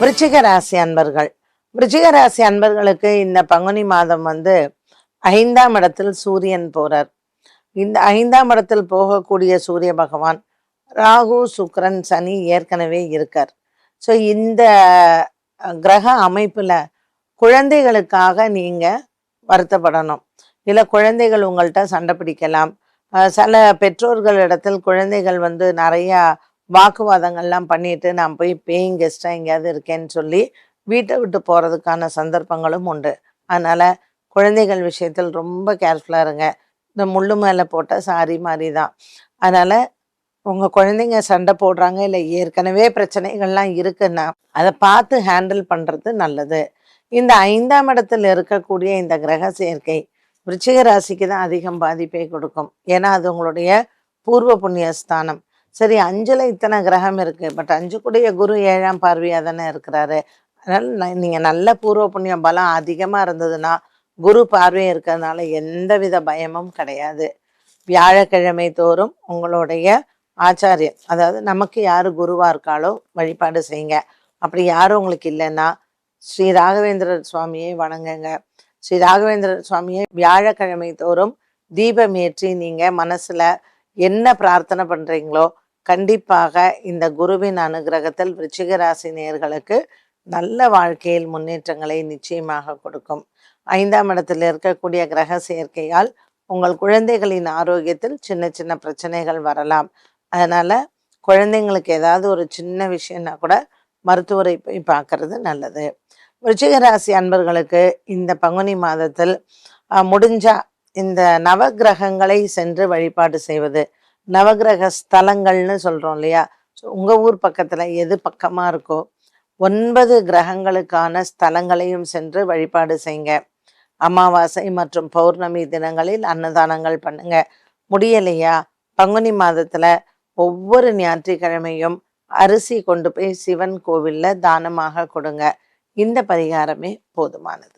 விருச்சிக ராசி அன்பர்கள். விருச்சிக ராசி அன்பர்களுக்கு இந்த பங்குனி மாதம் 5ஆம் இடத்தில் சூரியன் போறார். இந்த 5ஆம் இடத்தில் போகக்கூடிய சூரிய பகவான் ராகு, சுக்கிரன், சனி ஏற்கனவே இருக்கார். ஸோ இந்த கிரக அமைப்புல குழந்தைகளுக்காக நீங்க வருத்தப்படணும். இல்ல குழந்தைகள் உங்கள்கிட்ட சண்டை பிடிக்கலாம். சில பெற்றோர்களிடத்தில் குழந்தைகள் நிறைய வாக்குவாதங்கள்லாம் பண்ணிட்டு நான் போய் பேயிங் கெஸ்ட்டாக எங்கேயாவது இருக்கேன்னு சொல்லி வீட்டை விட்டு போகிறதுக்கான சந்தர்ப்பங்களும் உண்டு. அதனால் குழந்தைகள் விஷயத்தில் ரொம்ப கேர்ஃபுல்லாக இருங்க. இந்த முள்ளு மேலே போட்ட சாரி மாதிரி தான். அதனால் உங்கள் குழந்தைங்க சண்டை போடுறாங்க, இல்லை ஏற்கனவே பிரச்சனைகள்லாம் இருக்குன்னா அதை பார்த்து ஹேண்டில் பண்ணுறது நல்லது. இந்த 5ஆம் இடத்தில் இருக்கக்கூடிய இந்த கிரக சேர்க்கை விருச்சிக ராசிக்கு தான் அதிகம் பாதிப்பை கொடுக்கும். ஏன்னா அது உங்களுடைய பூர்வ புண்ணிய ஸ்தானம். சரி, 5ல் இத்தனை கிரகம் இருக்கு, பட் 5 கூடிய குரு 7ஆம் பார்வையாக தானே இருக்கிறாரு. அதனால நீங்க நல்ல பூர்வ புண்ணிய பலம் அதிகமா இருந்ததுன்னா குரு பார்வை இருக்கிறதுனால எந்தவித பயமும் கிடையாது. வியாழக்கிழமை தோறும் உங்களுடைய ஆச்சாரியர், அதாவது நமக்கு யாரு குருவா இருக்காளோ வழிபாடு செய்யுங்க. அப்படி யாரும் உங்களுக்கு இல்லைன்னா ஸ்ரீ ராகவேந்திரர் சுவாமியை வணங்குங்க. ஸ்ரீ ராகவேந்திரர் சுவாமியை வியாழக்கிழமை தோறும் தீபம் ஏற்றி நீங்க மனசுல என்ன பிரார்த்தனை பண்றீங்களோ கண்டிப்பாக இந்த குருவின் அனுகிரகத்தில் விருச்சிக ராசி நேயர்களுக்கு நல்ல வாழ்க்கையில் முன்னேற்றங்களை நிச்சயமாக கொடுக்கும். 5ஆம் இடத்தில் இருக்கக்கூடிய கிரக சேர்க்கையால் உங்கள் குழந்தைகளின் ஆரோக்கியத்தில் சின்ன சின்ன பிரச்சனைகள் வரலாம். அதனால குழந்தைங்களுக்கு ஏதாவது ஒரு சின்ன விஷயம்னா கூட மருத்துவரை போய் பார்க்கறது நல்லது. விருச்சிக ராசி அன்பர்களுக்கு இந்த பங்குனி மாதத்தில் முடிஞ்சா இந்த நவகிரகங்களை சென்று வழிபாடு செய்வது, நவகிரக ஸ்தலங்கள்னு சொல்றோம் இல்லையா, உங்க ஊர் பக்கத்துல எது பக்கமா இருக்கோ 9 கிரகங்களுக்கான ஸ்தலங்களையும் சென்று வழிபாடு செய்யுங்க. அமாவாசை மற்றும் பௌர்ணமி தினங்களில் அன்னதானங்கள் பண்ணுங்க. முடியலையா, பங்குனி மாதத்துல ஒவ்வொரு ஞாயிற்றுக்கிழமையும் அரிசி கொண்டு போய் சிவன் கோவில்ல தானமாக கொடுங்க. இந்த பரிகாரமே போதுமானது.